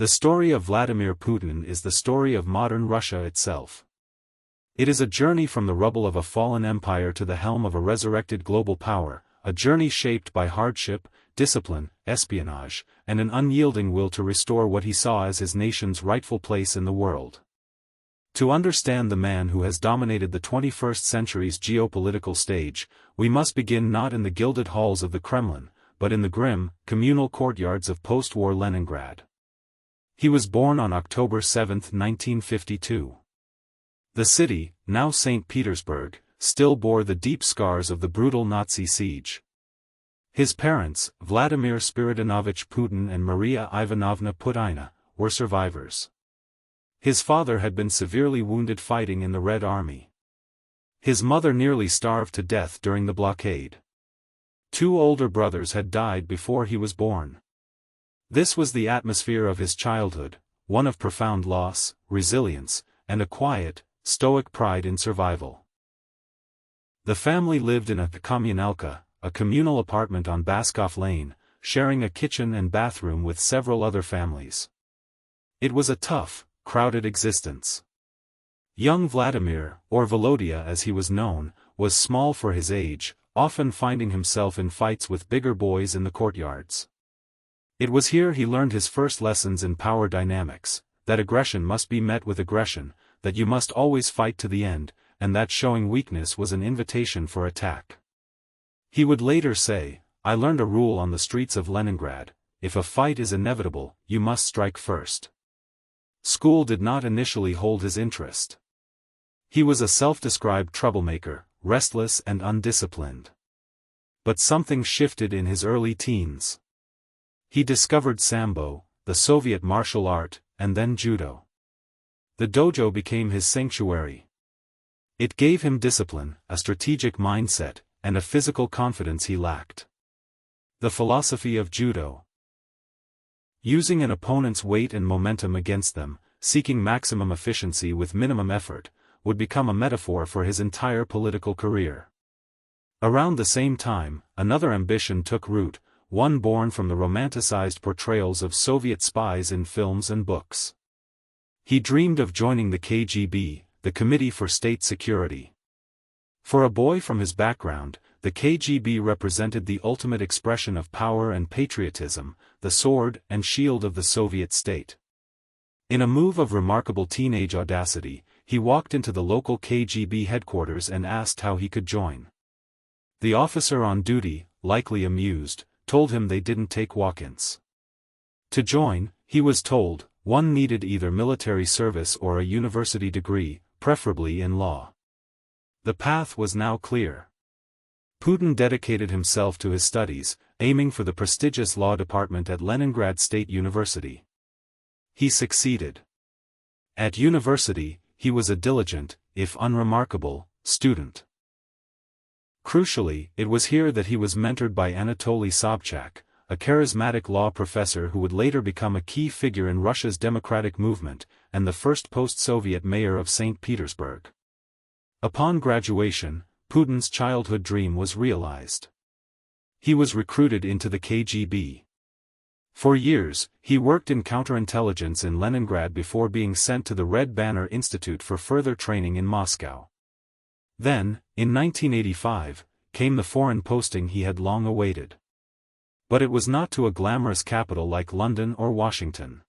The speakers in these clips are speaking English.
The story of Vladimir Putin is the story of modern Russia itself. It is a journey from the rubble of a fallen empire to the helm of a resurrected global power, a journey shaped by hardship, discipline, espionage, and an unyielding will to restore what he saw as his nation's rightful place in the world. To understand the man who has dominated the 21st century's geopolitical stage, we must begin not in the gilded halls of the Kremlin, but in the grim, communal courtyards of post-war Leningrad. He was born on October 7, 1952. The city, now St. Petersburg, still bore the deep scars of the brutal Nazi siege. His parents, Vladimir Spiridonovich Putin and Maria Ivanovna Putina, were survivors. His father had been severely wounded fighting in the Red Army. His mother nearly starved to death during the blockade. 2 older brothers had died before he was born. This was the atmosphere of his childhood, one of profound loss, resilience, and a quiet, stoic pride in survival. The family lived in a kommunalka, a communal apartment on Baskov Lane, sharing a kitchen and bathroom with several other families. It was a tough, crowded existence. Young Vladimir, or Volodya as he was known, was small for his age, often finding himself in fights with bigger boys in the courtyards. It was here he learned his first lessons in power dynamics, that aggression must be met with aggression, that you must always fight to the end, and that showing weakness was an invitation for attack. He would later say, "I learned a rule on the streets of Leningrad: if a fight is inevitable, you must strike first." School did not initially hold his interest. He was a self-described troublemaker, restless and undisciplined. But something shifted in his early teens. He discovered Sambo, the Soviet martial art, and then judo. The dojo became his sanctuary. It gave him discipline, a strategic mindset, and a physical confidence he lacked. The philosophy of judo. Using an opponent's weight and momentum against them, seeking maximum efficiency with minimum effort, would become a metaphor for his entire political career. Around the same time, another ambition took root, one born from the romanticized portrayals of Soviet spies in films and books. He dreamed of joining the KGB, the Committee for State Security. For a boy from his background, the KGB represented the ultimate expression of power and patriotism, the sword and shield of the Soviet state. In a move of remarkable teenage audacity, he walked into the local KGB headquarters and asked how he could join. The officer on duty, likely amused, told him they didn't take walk-ins. To join, he was told, one needed either military service or a university degree, preferably in law. The path was now clear. Putin dedicated himself to his studies, aiming for the prestigious law department at Leningrad State University. He succeeded. At university, he was a diligent, if unremarkable, student. Crucially, it was here that he was mentored by Anatoly Sobchak, a charismatic law professor who would later become a key figure in Russia's democratic movement, and the first post-Soviet mayor of St. Petersburg. Upon graduation, Putin's childhood dream was realized. He was recruited into the KGB. For years, he worked in counterintelligence in Leningrad before being sent to the Red Banner Institute for further training in Moscow. Then, in 1985, came the foreign posting he had long awaited. But it was not to a glamorous capital like London or Washington.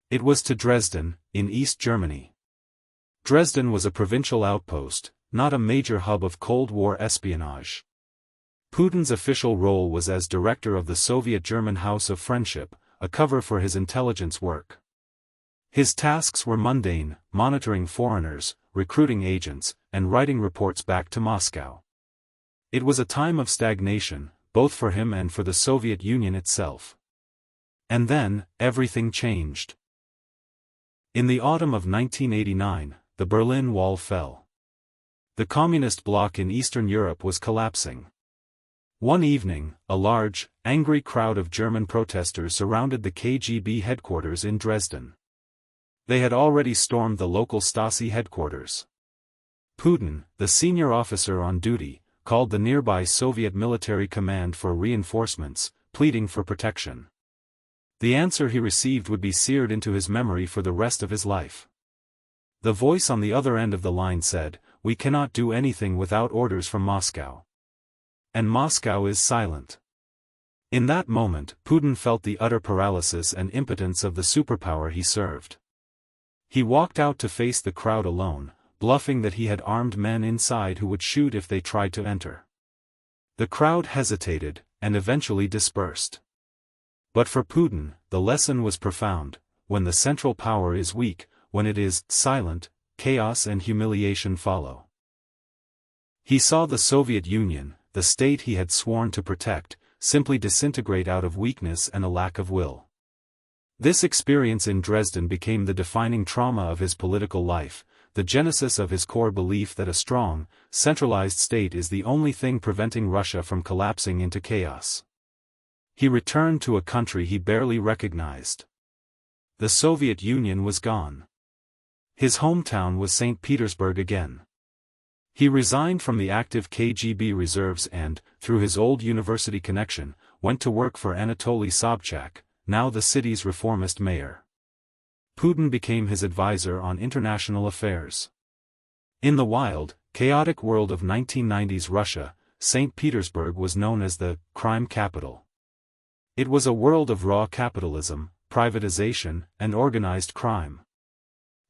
It was to Dresden, in East Germany. Dresden was a provincial outpost, not a major hub of Cold War espionage. Putin's official role was as director of the Soviet-German House of Friendship, a cover for his intelligence work. His tasks were mundane, monitoring foreigners, recruiting agents, and writing reports back to Moscow. It was a time of stagnation, both for him and for the Soviet Union itself. And then, everything changed. In the autumn of 1989, the Berlin Wall fell. The communist bloc in Eastern Europe was collapsing. One evening, a large, angry crowd of German protesters surrounded the KGB headquarters in Dresden. They had already stormed the local Stasi headquarters. Putin, the senior officer on duty, called the nearby Soviet military command for reinforcements, pleading for protection. The answer he received would be seared into his memory for the rest of his life. The voice on the other end of the line said, "We cannot do anything without orders from Moscow." And Moscow is silent. In that moment, Putin felt the utter paralysis and impotence of the superpower he served. He walked out to face the crowd alone, bluffing that he had armed men inside who would shoot if they tried to enter. The crowd hesitated, and eventually dispersed. But for Putin, the lesson was profound: when the central power is weak, when it is silent, chaos and humiliation follow. He saw the Soviet Union, the state he had sworn to protect, simply disintegrate out of weakness and a lack of will. This experience in Dresden became the defining trauma of his political life, the genesis of his core belief that a strong, centralized state is the only thing preventing Russia from collapsing into chaos. He returned to a country he barely recognized. The Soviet Union was gone. His hometown was St. Petersburg again. He resigned from the active KGB reserves and, through his old university connection, went to work for Anatoly Sobchak, now the city's reformist mayor. Putin became his advisor on international affairs. In the wild, chaotic world of 1990s Russia, St. Petersburg was known as the crime capital. It was a world of raw capitalism, privatization, and organized crime.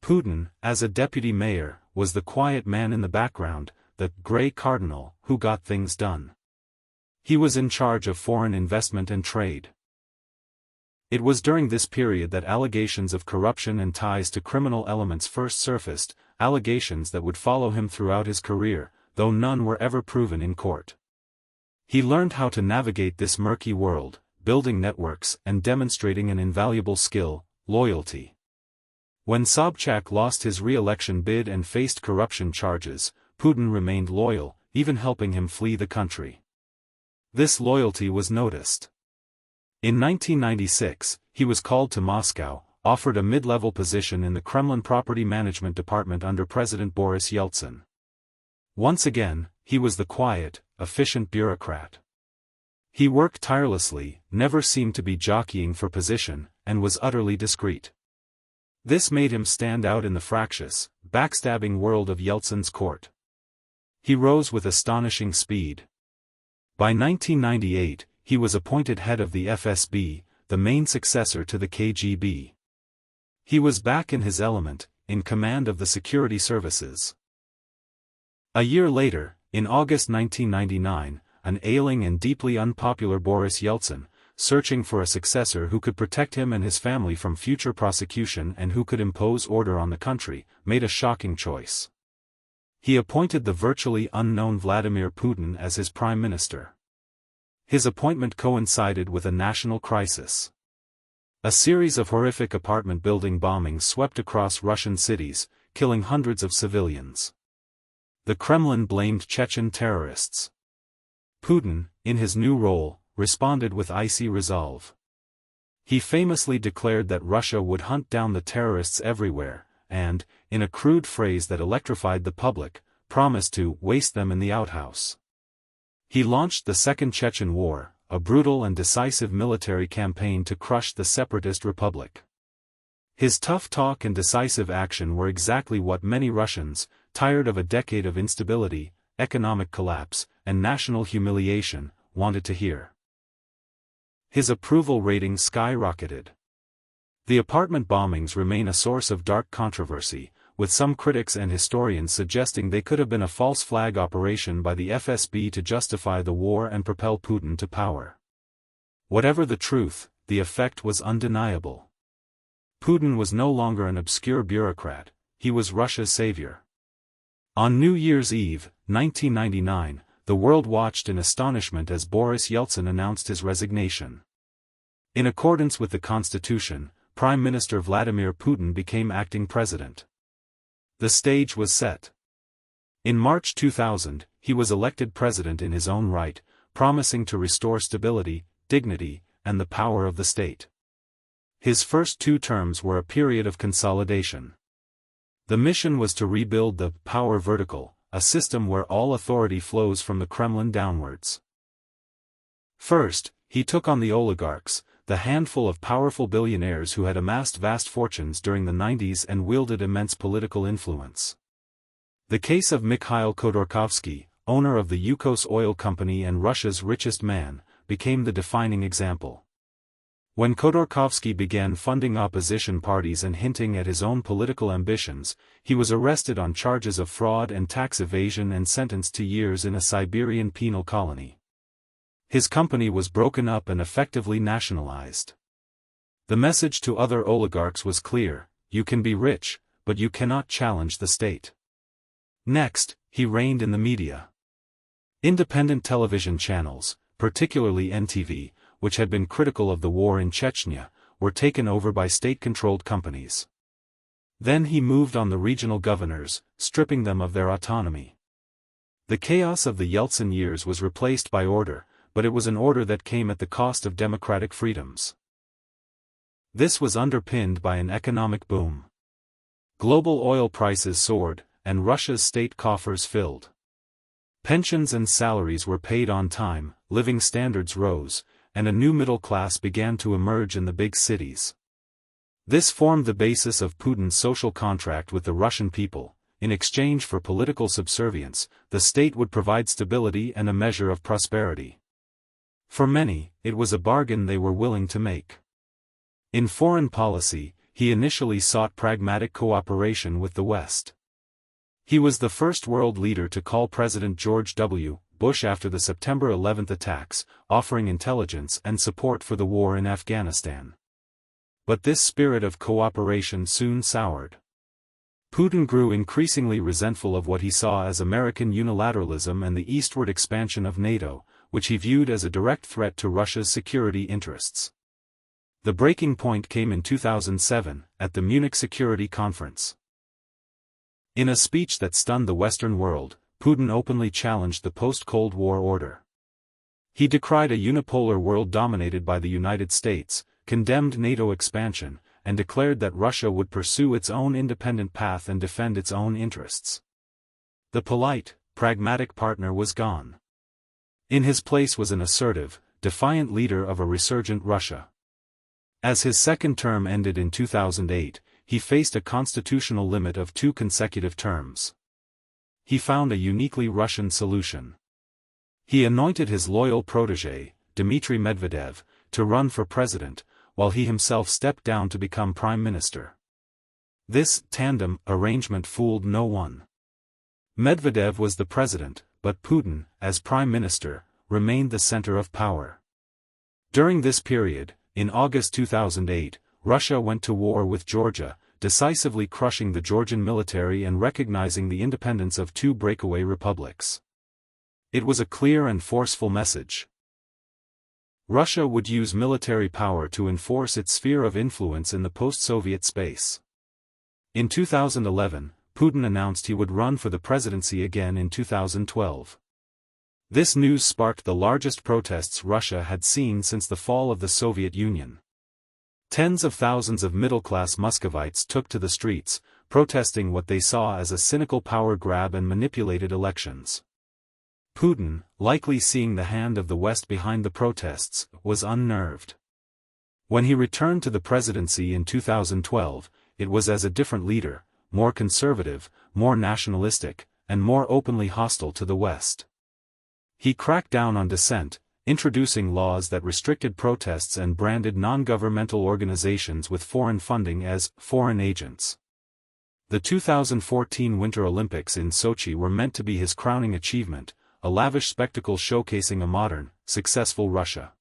Putin, as a deputy mayor, was the quiet man in the background, the gray cardinal, who got things done. He was in charge of foreign investment and trade. It was during this period that allegations of corruption and ties to criminal elements first surfaced, allegations that would follow him throughout his career, though none were ever proven in court. He learned how to navigate this murky world, building networks and demonstrating an invaluable skill: loyalty. When Sobchak lost his re-election bid and faced corruption charges, Putin remained loyal, even helping him flee the country. This loyalty was noticed. In 1996, he was called to Moscow, offered a mid-level position in the Kremlin Property Management Department under President Boris Yeltsin. Once again, he was the quiet, efficient bureaucrat. He worked tirelessly, never seemed to be jockeying for position, and was utterly discreet. This made him stand out in the fractious, backstabbing world of Yeltsin's court. He rose with astonishing speed. By 1998, he was appointed head of the FSB, the main successor to the KGB. He was back in his element, in command of the security services. A year later, in August 1999, an ailing and deeply unpopular Boris Yeltsin, searching for a successor who could protect him and his family from future prosecution and who could impose order on the country, made a shocking choice. He appointed the virtually unknown Vladimir Putin as his prime minister. His appointment coincided with a national crisis. A series of horrific apartment building bombings swept across Russian cities, killing hundreds of civilians. The Kremlin blamed Chechen terrorists. Putin, in his new role, responded with icy resolve. He famously declared that Russia would hunt down the terrorists everywhere, and, in a crude phrase that electrified the public, promised to waste them in the outhouse. He launched the Second Chechen War, a brutal and decisive military campaign to crush the separatist republic. His tough talk and decisive action were exactly what many Russians, tired of a decade of instability, economic collapse, and national humiliation, wanted to hear. His approval rating skyrocketed. The apartment bombings remain a source of dark controversy, with some critics and historians suggesting they could have been a false flag operation by the FSB to justify the war and propel Putin to power. Whatever the truth, the effect was undeniable. Putin was no longer an obscure bureaucrat, he was Russia's savior. On New Year's Eve, 1999, the world watched in astonishment as Boris Yeltsin announced his resignation. In accordance with the constitution, Prime Minister Vladimir Putin became acting president. The stage was set. In March 2000, he was elected president in his own right, promising to restore stability, dignity, and the power of the state. His first 2 terms were a period of consolidation. The mission was to rebuild the power vertical, a system where all authority flows from the Kremlin downwards. First, he took on the oligarchs, the handful of powerful billionaires who had amassed vast fortunes during the 90s and wielded immense political influence. The case of Mikhail Khodorkovsky, owner of the Yukos Oil Company and Russia's richest man, became the defining example. When Khodorkovsky began funding opposition parties and hinting at his own political ambitions, he was arrested on charges of fraud and tax evasion and sentenced to years in a Siberian penal colony. His company was broken up and effectively nationalized. The message to other oligarchs was clear: you can be rich, but you cannot challenge the state. Next, he reigned in the media. Independent television channels, particularly NTV, which had been critical of the war in Chechnya, were taken over by state-controlled companies. Then he moved on the regional governors, stripping them of their autonomy. The chaos of the Yeltsin years was replaced by order, but it was an order that came at the cost of democratic freedoms. This was underpinned by an economic boom. Global oil prices soared, and Russia's state coffers filled. Pensions and salaries were paid on time, living standards rose, and a new middle class began to emerge in the big cities. This formed the basis of Putin's social contract with the Russian people. In exchange for political subservience, the state would provide stability and a measure of prosperity. For many, it was a bargain they were willing to make. In foreign policy, he initially sought pragmatic cooperation with the West. He was the first world leader to call President George W. Bush after the September 11 attacks, offering intelligence and support for the war in Afghanistan. But this spirit of cooperation soon soured. Putin grew increasingly resentful of what he saw as American unilateralism and the eastward expansion of NATO, which he viewed as a direct threat to Russia's security interests. The breaking point came in 2007, at the Munich Security Conference. In a speech that stunned the Western world, Putin openly challenged the post-Cold War order. He decried a unipolar world dominated by the United States, condemned NATO expansion, and declared that Russia would pursue its own independent path and defend its own interests. The polite, pragmatic partner was gone. In his place was an assertive, defiant leader of a resurgent Russia. As his second term ended in 2008, he faced a constitutional limit of 2 consecutive terms. He found a uniquely Russian solution. He anointed his loyal protégé, Dmitry Medvedev, to run for president, while he himself stepped down to become prime minister. This tandem arrangement fooled no one. Medvedev was the president, but Putin, as prime minister, remained the center of power. During this period, in August 2008, Russia went to war with Georgia, decisively crushing the Georgian military and recognizing the independence of 2 breakaway republics. It was a clear and forceful message. Russia would use military power to enforce its sphere of influence in the post-Soviet space. In 2011, Putin announced he would run for the presidency again in 2012. This news sparked the largest protests Russia had seen since the fall of the Soviet Union. Tens of thousands of middle-class Muscovites took to the streets, protesting what they saw as a cynical power grab and manipulated elections. Putin, likely seeing the hand of the West behind the protests, was unnerved. When he returned to the presidency in 2012, it was as a different leader, more conservative, more nationalistic, and more openly hostile to the West. He cracked down on dissent, introducing laws that restricted protests and branded non-governmental organizations with foreign funding as foreign agents. The 2014 Winter Olympics in Sochi were meant to be his crowning achievement, a lavish spectacle showcasing a modern, successful Russia.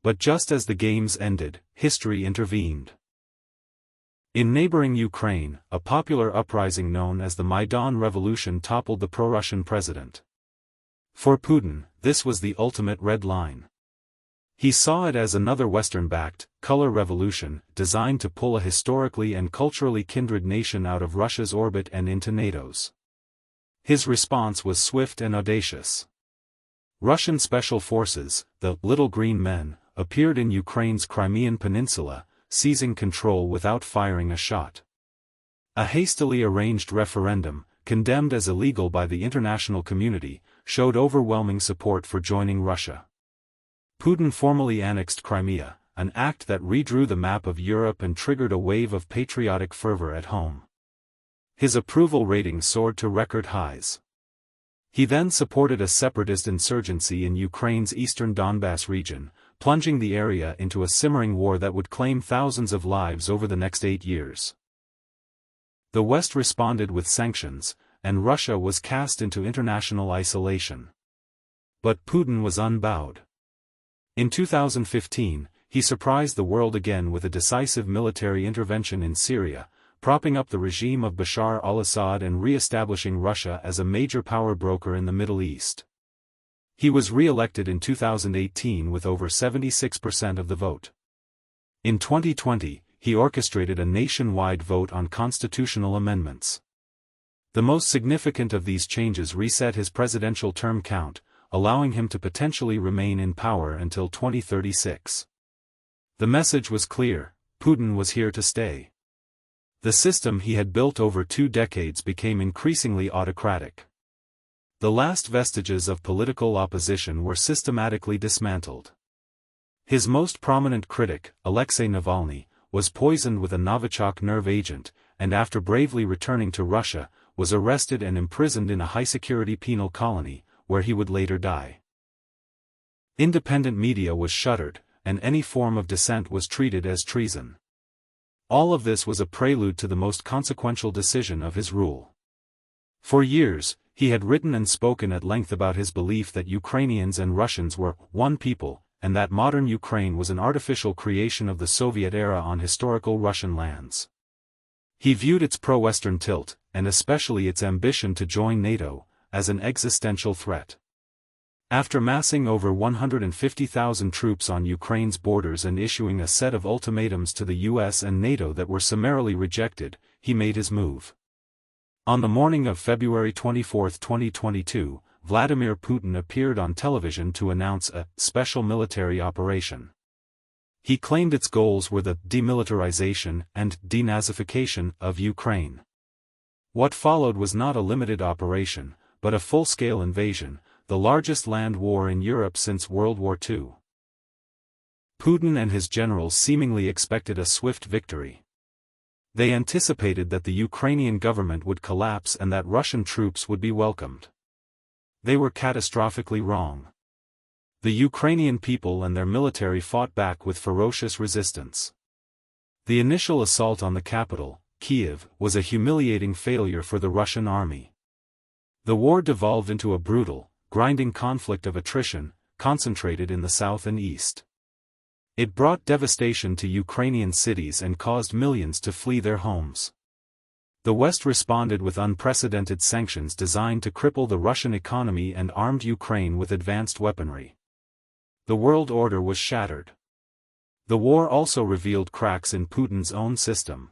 But just as the games ended, history intervened. In neighboring Ukraine, a popular uprising known as the Maidan Revolution toppled the pro-Russian president. For Putin, this was the ultimate red line. He saw it as another Western-backed, color revolution, designed to pull a historically and culturally kindred nation out of Russia's orbit and into NATO's. His response was swift and audacious. Russian special forces, the Little Green Men, appeared in Ukraine's Crimean Peninsula, seizing control without firing a shot. A hastily arranged referendum, condemned as illegal by the international community, showed overwhelming support for joining Russia. Putin formally annexed Crimea, an act that redrew the map of Europe and triggered a wave of patriotic fervor at home. His approval rating soared to record highs. He then supported a separatist insurgency in Ukraine's eastern Donbass region, plunging the area into a simmering war that would claim thousands of lives over the next 8 years. The West responded with sanctions, and Russia was cast into international isolation. But Putin was unbowed. In 2015, he surprised the world again with a decisive military intervention in Syria, propping up the regime of Bashar al-Assad and re-establishing Russia as a major power broker in the Middle East. He was re-elected in 2018 with over 76% of the vote. In 2020, he orchestrated a nationwide vote on constitutional amendments. The most significant of these changes reset his presidential term count, allowing him to potentially remain in power until 2036. The message was clear: Putin was here to stay. The system he had built over 2 decades became increasingly autocratic. The last vestiges of political opposition were systematically dismantled. His most prominent critic, Alexei Navalny, was poisoned with a Novichok nerve agent, and after bravely returning to Russia, was arrested and imprisoned in a high-security penal colony, where he would later die. Independent media was shuttered, and any form of dissent was treated as treason. All of this was a prelude to the most consequential decision of his rule. For years, he had written and spoken at length about his belief that Ukrainians and Russians were one people, and that modern Ukraine was an artificial creation of the Soviet era on historical Russian lands. He viewed its pro-Western tilt, and especially its ambition to join NATO, as an existential threat. After massing over 150,000 troops on Ukraine's borders and issuing a set of ultimatums to the US and NATO that were summarily rejected, he made his move. On the morning of February 24, 2022, Vladimir Putin appeared on television to announce a special military operation. He claimed its goals were the demilitarization and denazification of Ukraine. What followed was not a limited operation, but a full-scale invasion, the largest land war in Europe since World War II. Putin and his generals seemingly expected a swift victory. They anticipated that the Ukrainian government would collapse and that Russian troops would be welcomed. They were catastrophically wrong. The Ukrainian people and their military fought back with ferocious resistance. The initial assault on the capital, Kiev, was a humiliating failure for the Russian army. The war devolved into a brutal, grinding conflict of attrition, concentrated in the south and east. It brought devastation to Ukrainian cities and caused millions to flee their homes. The West responded with unprecedented sanctions designed to cripple the Russian economy and armed Ukraine with advanced weaponry. The world order was shattered. The war also revealed cracks in Putin's own system.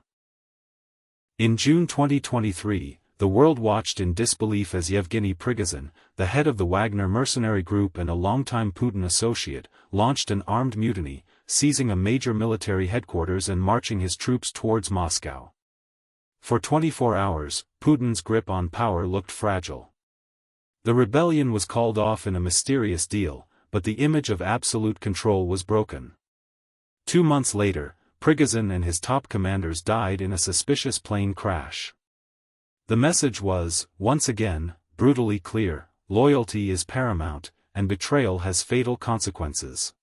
In June 2023, the world watched in disbelief as Yevgeny Prigozhin, the head of the Wagner mercenary group and a longtime Putin associate, launched an armed mutiny, seizing a major military headquarters and marching his troops towards Moscow. For 24 hours, Putin's grip on power looked fragile. The rebellion was called off in a mysterious deal, but the image of absolute control was broken. 2 months later, Prigozhin and his top commanders died in a suspicious plane crash. The message was, once again, brutally clear: loyalty is paramount, and betrayal has fatal consequences.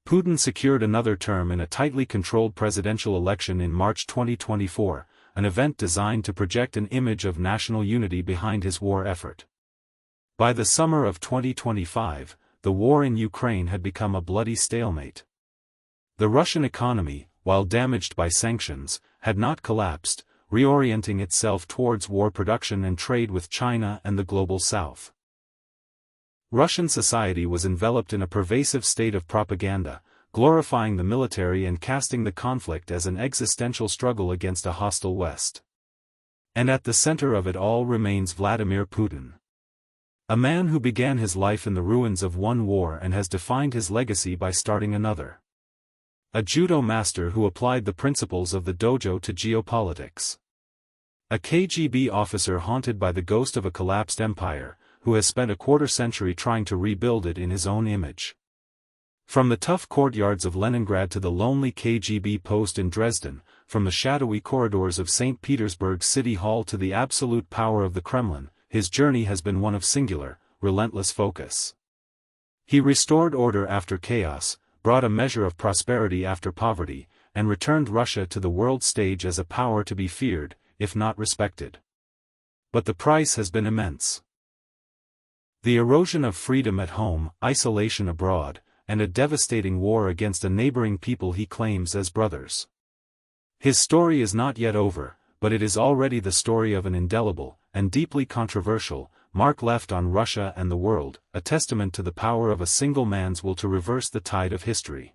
Putin secured another term in a tightly controlled presidential election in March 2024, an event designed to project an image of national unity behind his war effort. By the summer of 2025, the war in Ukraine had become a bloody stalemate. The Russian economy, while damaged by sanctions, had not collapsed, reorienting itself towards war production and trade with China and the global south. Russian society was enveloped in a pervasive state of propaganda, glorifying the military and casting the conflict as an existential struggle against a hostile West. And at the center of it all remains Vladimir Putin. A man who began his life in the ruins of one war and has defined his legacy by starting another. A judo master who applied the principles of the dojo to geopolitics. A KGB officer haunted by the ghost of a collapsed empire, who has spent a quarter-century trying to rebuild it in his own image. From the tough courtyards of Leningrad to the lonely KGB post in Dresden, from the shadowy corridors of St. Petersburg City Hall to the absolute power of the Kremlin, his journey has been one of singular, relentless focus. He restored order after chaos, brought a measure of prosperity after poverty, and returned Russia to the world stage as a power to be feared, if not respected. But the price has been immense. The erosion of freedom at home, isolation abroad, and a devastating war against a neighboring people he claims as brothers. His story is not yet over, but it is already the story of an indelible, and deeply controversial, mark left on Russia and the world, a testament to the power of a single man's will to reverse the tide of history.